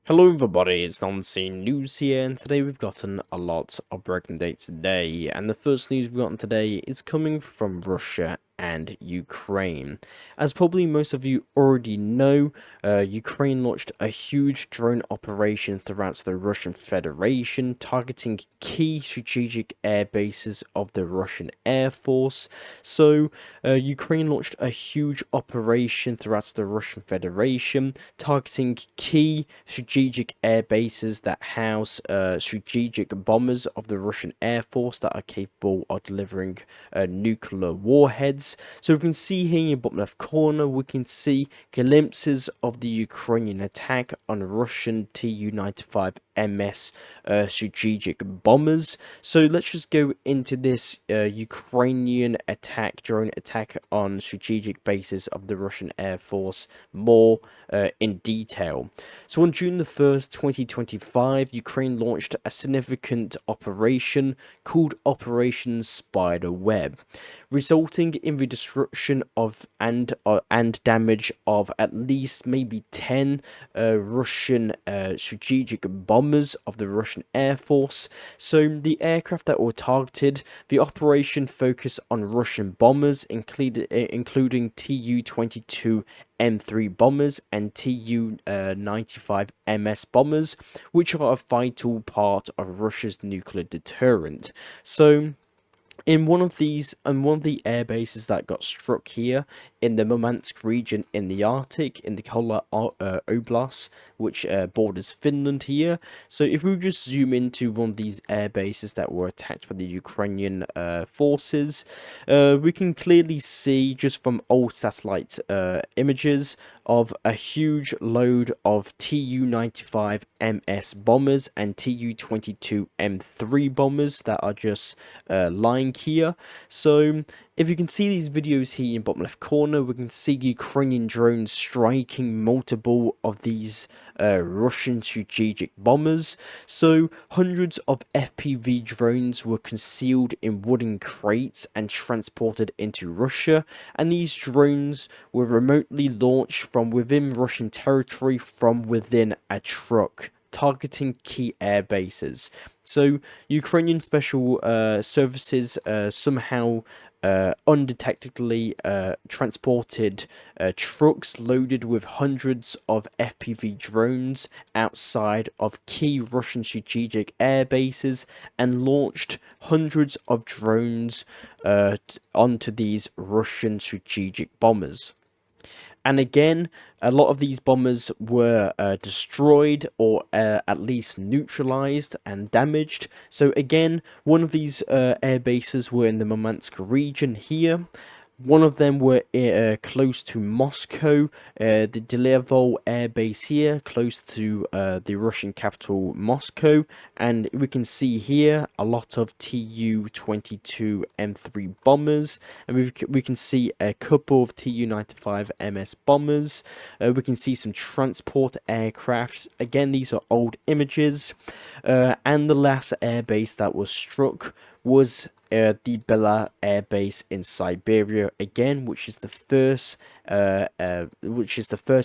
Hello everybody, it's Unseen News here, and today we've gotten a lot of breaking dates today, and the first news we've gotten today is coming from Russia and Ukraine. As probably most of you already know, Ukraine launched a huge drone operation throughout the Russian Federation, targeting key strategic air bases of the Russian Air Force. So, Ukraine launched a huge operation throughout the Russian Federation, targeting key strategic air bases that house strategic bombers of the Russian Air Force that are capable of delivering nuclear warheads. So we can see here in the bottom left corner, we can see glimpses of the Ukrainian attack on Russian Tu-95 MS strategic bombers. So let's just go into this Ukrainian drone attack on strategic bases of the Russian Air Force more in detail. So on June the 1st, 2025, Ukraine launched a significant operation called Operation Spiderweb, resulting in the destruction of and damage of at least maybe 10 Russian strategic bombers of the Russian Air Force. So the aircraft that were targeted, the operation focused on Russian bombers, including Tu-22 M3 bombers and Tu-95 MS bombers, which are a vital part of Russia's nuclear deterrent. So in one of the air bases that got struck here in the Murmansk region in the Arctic, in the Kola Oblast, which borders Finland here. So if we just zoom into one of these air bases that were attacked by the Ukrainian forces, we can clearly see just from old satellite images of a huge load of Tu-95 MS bombers and Tu-22 M3 bombers that are just lying here. So if you can see these videos here in bottom left corner, we can see Ukrainian drones striking multiple of these Russian strategic bombers. So hundreds of FPV drones were concealed in wooden crates and transported into Russia, and these drones were remotely launched from within Russian territory from within a truck, targeting key air bases. So Ukrainian special services somehow undetectedly transported trucks loaded with hundreds of FPV drones outside of key Russian strategic air bases and launched hundreds of drones onto these Russian strategic bombers. And again, a lot of these bombers were destroyed or at least neutralized and damaged. So again, one of these air bases were in the Murmansk region here. One of them were close to Moscow, the Deliverol air base here, close to the Russian capital Moscow, and we can see here a lot of Tu-22 M3 bombers, and we can see a couple of Tu-95 MS bombers. We can see some transport aircraft. Again, these are old images, and the last air base that was struck was the Bela Air Base in Siberia again, which is the first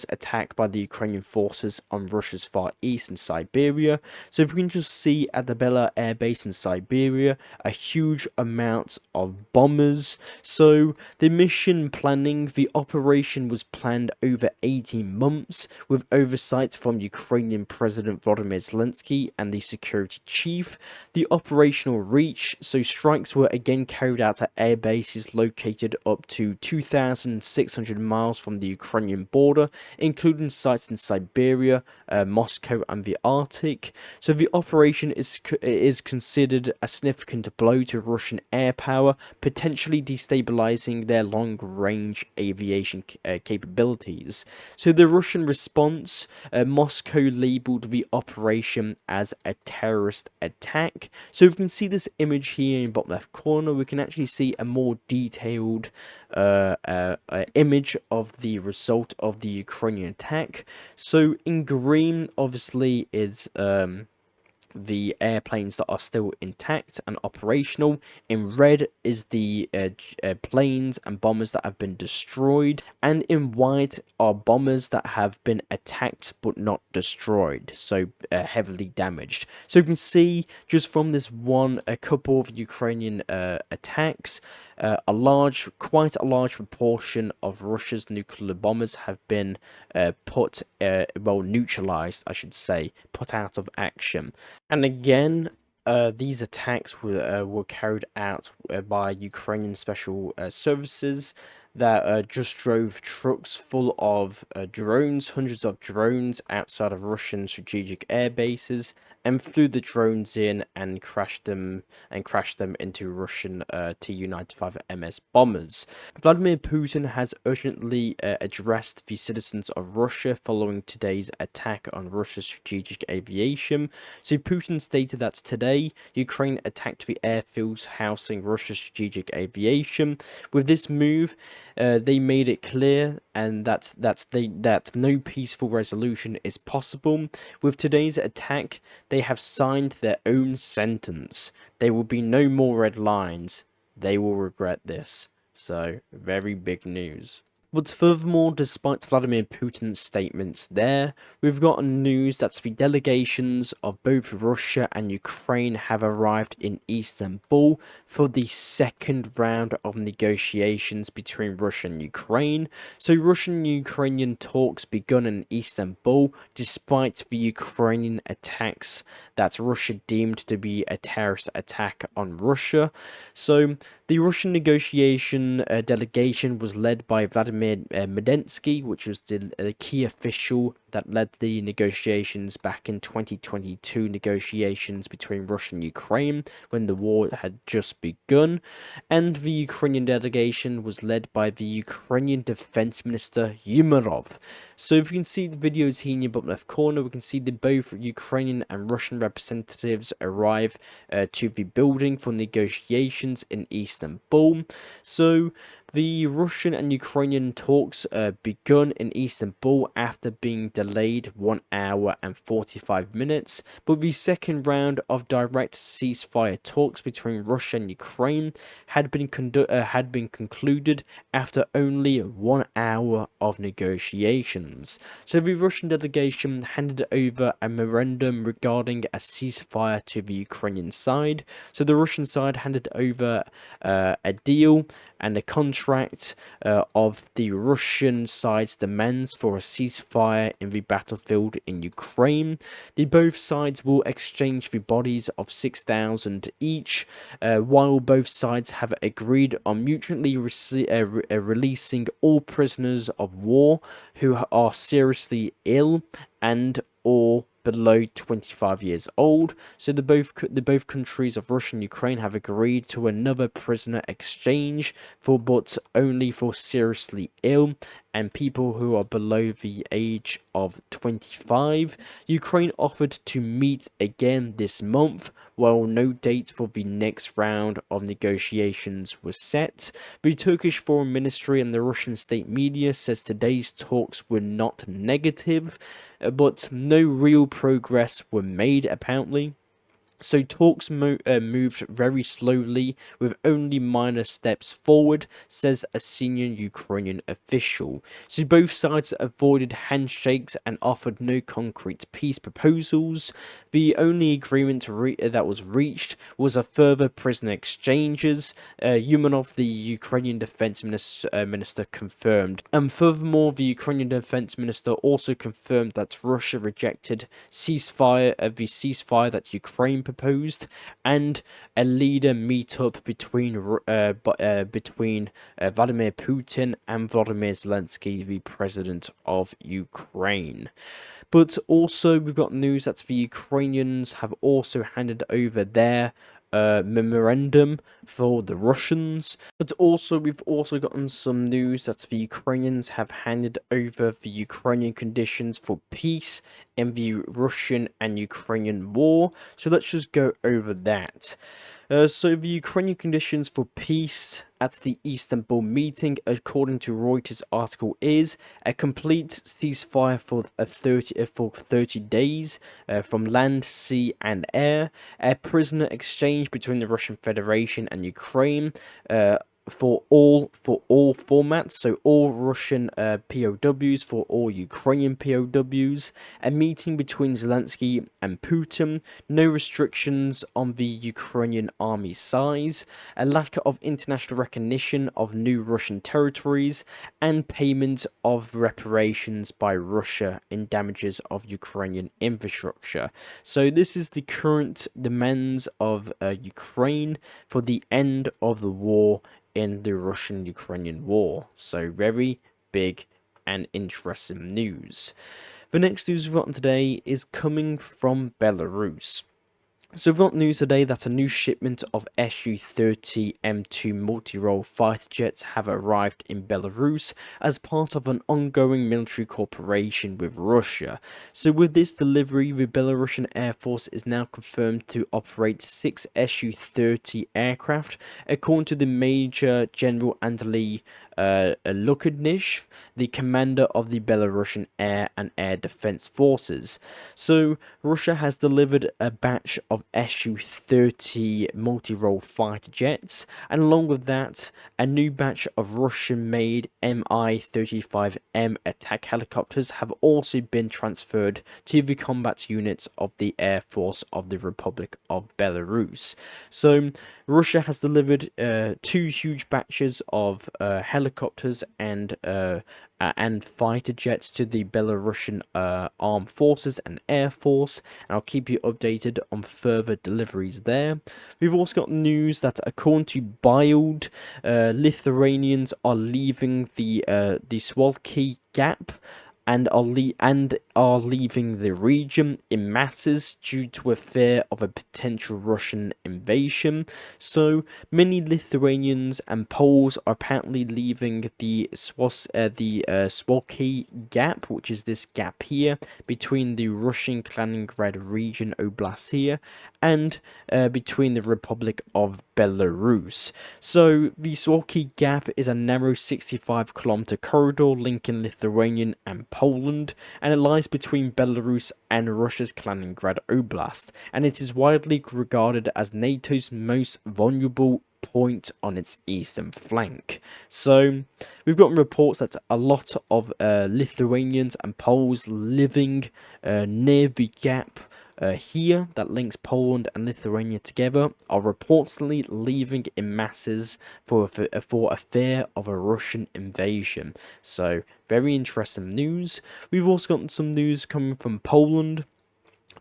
attack by the Ukrainian forces on Russia's far east in Siberia. So if we can just see at the Bela Air Base in Siberia a huge amount of bombers. So the mission planning, the operation was planned over 18 months with oversight from Ukrainian President Volodymyr Zelensky and the security chief. The operational reach, so strikes were again carried out at air bases located up to 2,600 miles from the Ukrainian border, including sites in Siberia, Moscow, and the Arctic. So the operation is considered a significant blow to Russian air power, potentially destabilizing their long-range aviation capabilities. So the Russian response, Moscow labeled the operation as a terrorist attack. So we can see this image here in bottom left corner. We can actually see a more detailed image of the result of the Ukrainian attack. So in green, obviously, is the airplanes that are still intact and operational. In red is the planes and bombers that have been destroyed, and in white are bombers that have been attacked but not destroyed, so heavily damaged. So you can see just from this a couple of Ukrainian attacks, quite a large proportion of Russia's nuclear bombers have been neutralized, I should say, put out of action. And again, these attacks were carried out by Ukrainian special services that just drove trucks full of drones, hundreds of drones, outside of Russian strategic air bases, and flew the drones in and crashed them into Russian Tu-95 MS bombers. Vladimir Putin has urgently addressed the citizens of Russia following today's attack on Russia's strategic aviation. So Putin stated that today Ukraine attacked the airfields housing Russia's strategic aviation. With this move, they made it clear and that no peaceful resolution is possible. With today's attack, they have signed their own sentence. There will be no more red lines. They will regret this. So, very big news. But furthermore, despite Vladimir Putin's statements there, we've got news that the delegations of both Russia and Ukraine have arrived in Istanbul for the second round of negotiations between Russia and Ukraine. So Russian-Ukrainian talks begun in Istanbul despite the Ukrainian attacks that Russia deemed to be a terrorist attack on Russia. So the Russian negotiation delegation was led by Vladimir Medensky, which was the key official that led the negotiations back in 2022 negotiations between Russia and Ukraine when the war had just begun. And the Ukrainian delegation was led by the Ukrainian Defense Minister Umerov. So if you can see the videos here in your bottom left corner, we can see that both Ukrainian and Russian representatives arrive to the building for negotiations in Istanbul. So the Russian and Ukrainian talks begun in Istanbul after being delayed 1 hour and 45 minutes, but the second round of direct ceasefire talks between Russia and Ukraine had been concluded after only 1 hour of negotiations. So the Russian delegation handed over a memorandum regarding a ceasefire to the Ukrainian side. So the Russian side handed over a deal and a contract of the Russian side's demands for a ceasefire in the battlefield in Ukraine. Both sides will exchange the bodies of 6,000 each, while both sides have agreed on mutually releasing all prisoners of war who are seriously ill and or below 25 years old. So the both countries of Russia and Ukraine have agreed to another prisoner exchange but only for seriously ill and people who are below the age of 25. Ukraine offered to meet again this month, while no date for the next round of negotiations was set. The Turkish Foreign Ministry and the Russian state media says today's talks were not negative, but no real progress were made apparently. So talks moved very slowly with only minor steps forward, says a senior Ukrainian official. So both sides avoided handshakes and offered no concrete peace proposals. The only agreement that was reached was a further prisoner exchanges. Umanov, the Ukrainian defense minister, confirmed. And furthermore, the Ukrainian defense minister also confirmed that Russia rejected the ceasefire that Ukraine proposed, and a leader meetup between Vladimir Putin and Volodymyr Zelensky, the president of Ukraine. But also, we've got news that the Ukrainians have also handed over their memorandum for the Russians. But also, we've also gotten some news that the Ukrainians have handed over the Ukrainian conditions for peace in the Russian and Ukrainian war. So let's just go over that. So the Ukrainian conditions for peace at the Istanbul meeting, according to Reuters article, is a complete ceasefire for 30 days from land, sea, and air, a prisoner exchange between the Russian Federation and Ukraine. For all formats, so all Russian POWs for all Ukrainian POWs, a meeting between Zelensky and Putin, no restrictions on the Ukrainian army size, a lack of international recognition of new Russian territories, and payment of reparations by Russia in damages of Ukrainian infrastructure. So this is the current demands of Ukraine for the end of the war in the Russian-Ukrainian war. So very big and interesting news. The next news we've got today is coming from Belarus. So we've got news today that a new shipment of Su-30 M2 multi-role fighter jets have arrived in Belarus as part of an ongoing military cooperation with Russia. So with this delivery, the Belarusian Air Force is now confirmed to operate 6 Su-30 aircraft, according to the Major General Andrei Lukadnish, the commander of the Belarusian Air and Air Defense Forces. So Russia has delivered a batch of Su-30 multi-role fighter jets, and along with that, a new batch of Russian-made Mi-35M attack helicopters have also been transferred to the combat units of the Air Force of the Republic of Belarus. So Russia has delivered 2 huge batches of helicopters and fighter jets to the Belarusian armed forces and air force, and I'll keep you updated on further deliveries there. We've also got news that according to Bild, Lithuanians are leaving the Suwalki Gap and are leaving the region in masses due to a fear of a potential Russian invasion. So many Lithuanians and Poles are apparently leaving the Suwalki Gap, which is this gap here between the Russian Kaliningrad region Oblast here and between the Republic of Belarus. So the Suwalki Gap is a narrow 65-kilometer corridor linking Lithuanian and Poland, and it lies between Belarus and Russia's Kaliningrad Oblast, and it is widely regarded as NATO's most vulnerable point on its eastern flank. So we've gotten reports that a lot of Lithuanians and Poles living near the gap here that links Poland and Lithuania together are reportedly leaving in masses for a fear of a Russian invasion. So very interesting news. We've also gotten some news coming from Poland,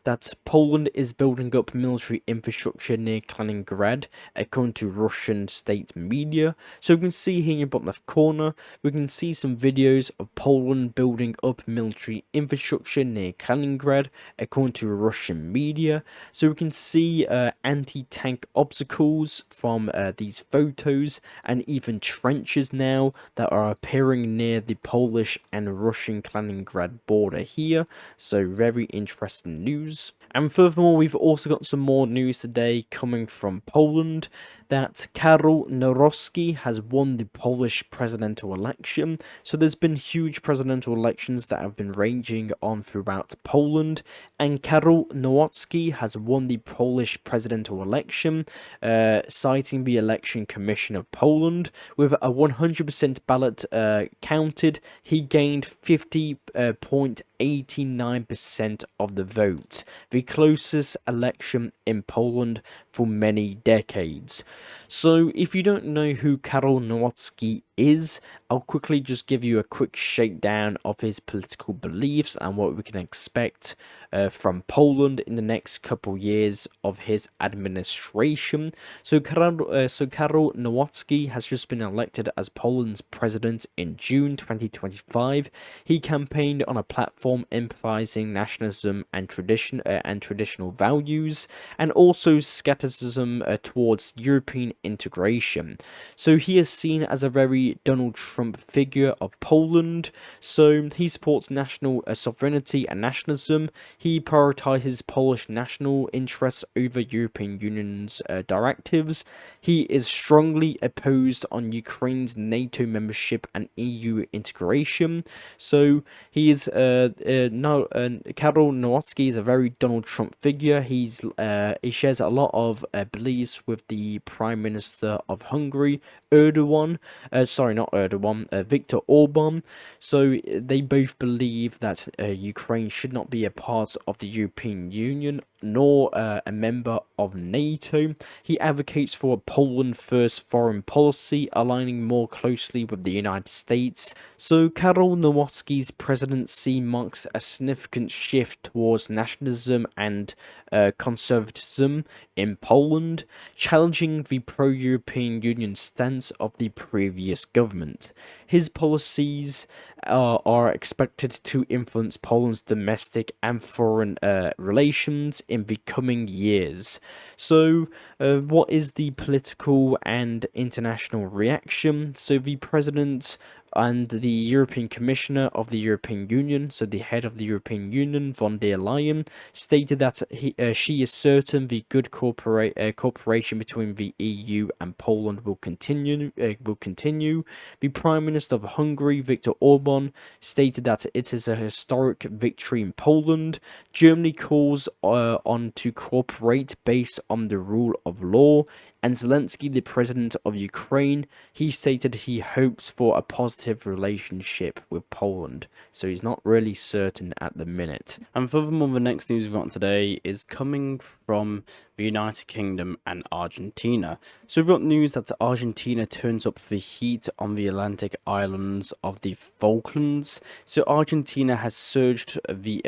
that Poland is building up military infrastructure near Kaliningrad, according to Russian state media. So we can see here in your bottom left corner, we can see some videos of Poland building up military infrastructure near Kaliningrad, according to Russian media. So we can see anti-tank obstacles from these photos, and even trenches now that are appearing near the Polish and Russian Kaliningrad border here. So very interesting news. And furthermore, we've also got some more news today coming from Poland, that Karol Nawrocki has won the Polish presidential election. So there's been huge presidential elections that have been raging on throughout Poland, and Karol Nawrocki has won the Polish presidential election, citing the Election Commission of Poland. With a 100% ballot counted, he gained 50.89% of the vote, the closest election in Poland for many decades. So if you don't know who Karol Nawrocki is, I'll quickly just give you a quick shakedown of his political beliefs and what we can expect from Poland in the next couple years of his administration. So Karol Nawrocki has just been elected as Poland's president in June 2025. He campaigned on a platform emphasizing nationalism and traditional values, and also skepticism towards European integration. So he is seen as a very Donald Trump figure of Poland. So he supports national sovereignty and nationalism. He prioritizes Polish national interests over European Union's directives. He is strongly opposed on Ukraine's NATO membership and EU integration. So he is no Karol Nawrocki is a very Donald Trump figure. He shares a lot of beliefs with the Prime Minister of Hungary, Erdogan. Sorry, not Erdogan. Viktor Orban. So they both believe that Ukraine should not be a part of the European Union nor a member of NATO. He advocates for a Poland first foreign policy, aligning more closely with the United States. So Karol Nawrocki's presidency marks a significant shift towards nationalism and conservatism in Poland, challenging the pro-European Union stance of the previous government. His policies are expected to influence Poland's domestic and foreign relations in the coming years. So, what is the political and international reaction? So, the president and the European Commissioner of the European Union, so the head of the European Union, von der Leyen, stated that she is certain the good cooperation between the EU and Poland will continue. The Prime Minister of Hungary, Viktor Orban, stated that it is a historic victory in Poland. Germany calls on to cooperate based on the rule of law. And Zelensky, the president of Ukraine, he stated he hopes for a positive relationship with Poland. So he's not really certain at the minute. And furthermore, the next news we've got today is coming from the United Kingdom and Argentina. So we've got news that Argentina turns up the heat on the Atlantic islands of the Falklands. So Argentina has urged the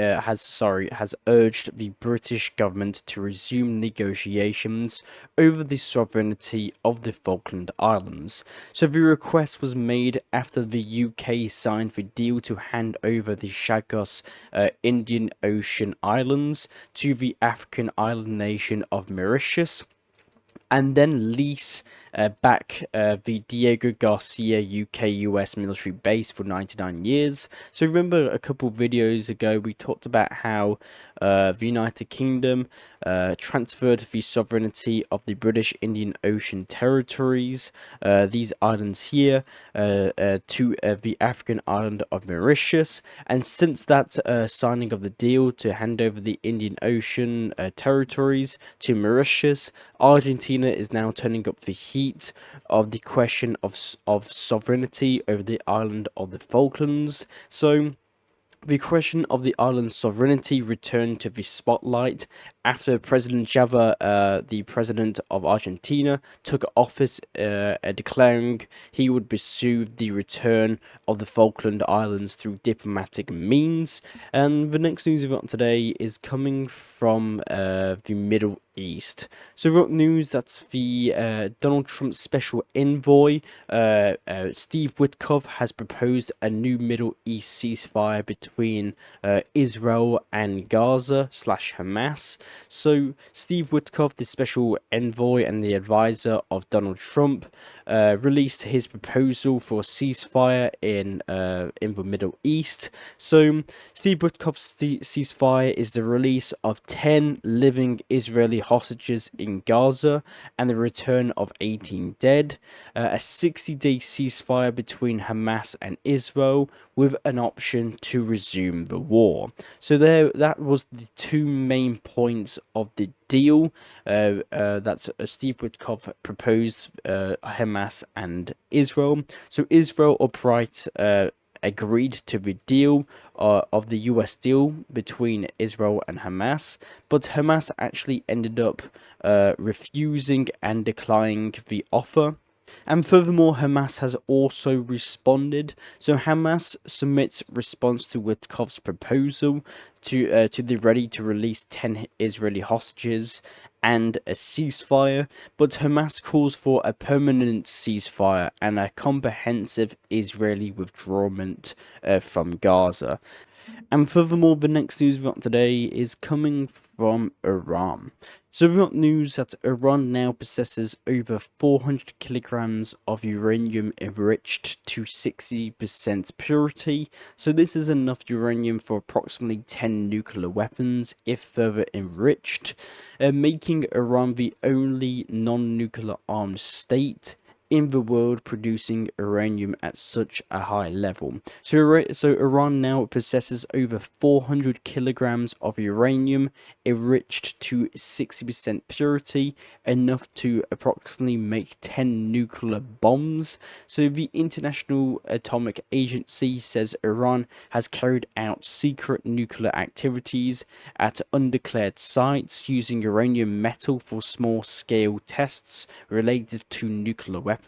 British government to resume negotiations over the sovereignty of the Falkland Islands. So the request was made after the UK signed the deal to hand over the Chagos Indian Ocean Islands to the African island nation of Mauritius, and then lease back the Diego Garcia UK-US military base for 99 years. So remember a couple of videos ago we talked about how the United Kingdom transferred the sovereignty of the British Indian Ocean territories, these islands here, to the African island of Mauritius. And since that signing of the deal to hand over the Indian Ocean territories to Mauritius, Argentina is now turning up the heat of the question of sovereignty over the island of the Falklands. So the question of the island's sovereignty returned to the spotlight after President Javier, the president of Argentina, took office, declaring he would pursue the return of the Falkland Islands through diplomatic means. And the next news we've got today is coming from the Middle East. So we've got news that the Donald Trump special envoy, Steve Witkoff, has proposed a new Middle East ceasefire between Israel and Gaza/Hamas. So Steve Witkoff, the special envoy and the advisor of Donald Trump, released his proposal for a ceasefire in the Middle East. So Steve Witkoff's ceasefire is the release of 10 living Israeli hostages in Gaza and the return of 18 dead, a 60-day ceasefire between Hamas and Israel with an option to resume the war. So that was the two main points of the deal that Steve Witkoff proposed, Hamas and Israel. So Israel upright agreed to the deal of the US deal between Israel and Hamas, but Hamas actually ended up refusing and declining the offer. And furthermore, Hamas has also responded. So Hamas submits response to Witkoff's proposal to the ready to release 10 Israeli hostages and a ceasefire, but Hamas calls for a permanent ceasefire and a comprehensive Israeli withdrawal from Gaza. And furthermore, the next news we've got today is coming from Iran. So we've got news that Iran now possesses over 400 kilograms of uranium enriched to 60% purity. So this is enough uranium for approximately 10 nuclear weapons if further enriched, making Iran the only non-nuclear armed state in the world producing uranium at such a high level. So Iran now possesses over 400 kilograms of uranium enriched to 60% purity, enough to approximately make 10 nuclear bombs. So the International Atomic Agency says Iran has carried out secret nuclear activities at undeclared sites using uranium metal for small-scale tests related to nuclear weapons.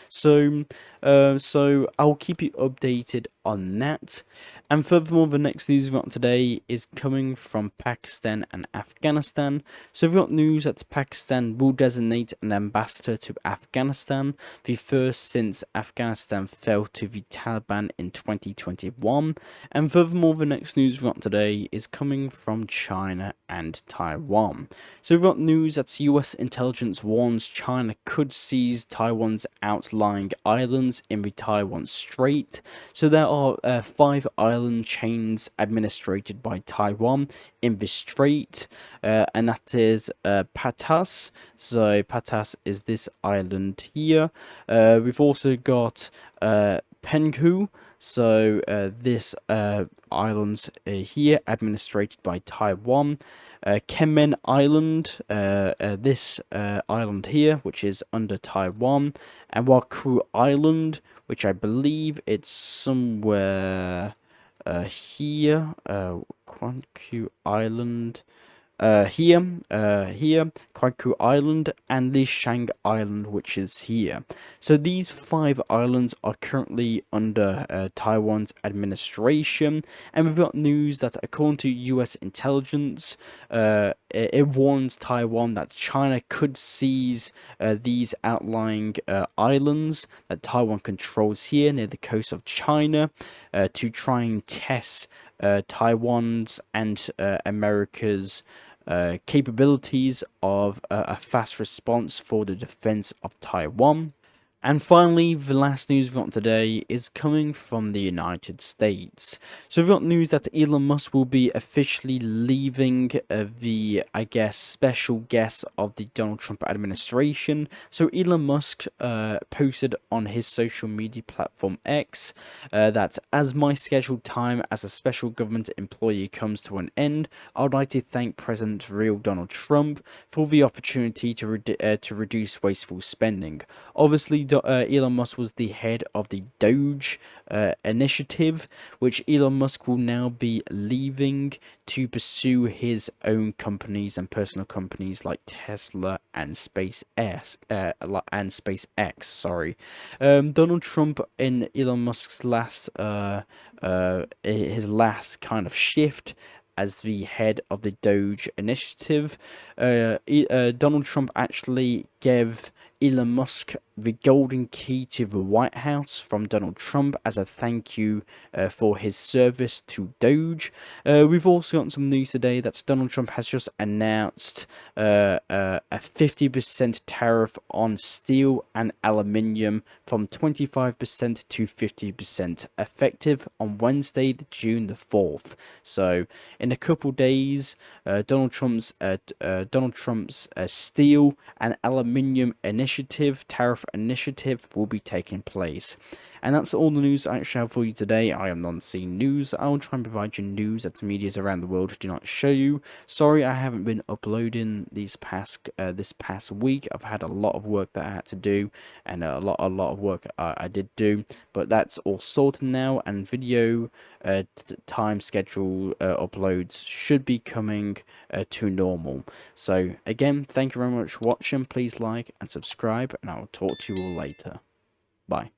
So I'll keep you updated on that. And furthermore, the next news we've got today is coming from Pakistan and Afghanistan. So we've got news that Pakistan will designate an ambassador to Afghanistan, the first since Afghanistan fell to the Taliban in 2021. And furthermore, the next news we've got today is coming from China and Taiwan. So we've got news that US intelligence warns China could seize Taiwan's outlying islands in the Taiwan Strait. So there are 5 island chains administered by Taiwan in the strait, and that is Patas. So Patas is this island here. We've also got Penghu. So this islands here administered by Taiwan. Kenmen Island, this island here, which is under Taiwan, and Waku Island, which I believe it's somewhere here, Waku Island. Here, Kwaiku Island, and Lishang Island, which is here. So these 5 islands are currently under Taiwan's administration, and we've got news that according to US intelligence, it warns Taiwan that China could seize these outlying islands that Taiwan controls here near the coast of China to try and test Taiwan's and America's capabilities of a fast response for the defense of Taiwan. And finally, the last news we've got today is coming from the United States. So we've got news that Elon Musk will be officially leaving the, I guess, special guest of the Donald Trump administration. So Elon Musk posted on his social media platform X that as my scheduled time as a special government employee comes to an end, I would like to thank President real Donald Trump for the opportunity to reduce wasteful spending. Obviously, Elon Musk was the head of the Doge initiative, which Elon Musk will now be leaving to pursue his own companies and personal companies like Tesla and SpaceX. Donald Trump in Elon Musk's last his last kind of shift as the head of the Doge initiative, Donald Trump actually gave Elon Musk the golden key to the White House from Donald Trump as a thank you for his service to Doge. We've also got some news today that Donald Trump has just announced a 50% tariff on steel and aluminium from 25% to 50% effective on Wednesday, June the 4th. So in a couple days, Donald Trump's steel and aluminium tariff initiative will be taking place. And that's all the news I actually have for you today. I am non-seen news. I will try and provide you news that medias around the world do not show you. Sorry I haven't been uploading this past week. I've had a lot of work that I had to do, and a lot of work I did do. But that's all sorted now, and video time schedule uploads should be coming to normal. So again, thank you very much for watching. Please like and subscribe, and I will talk to you all later. Bye.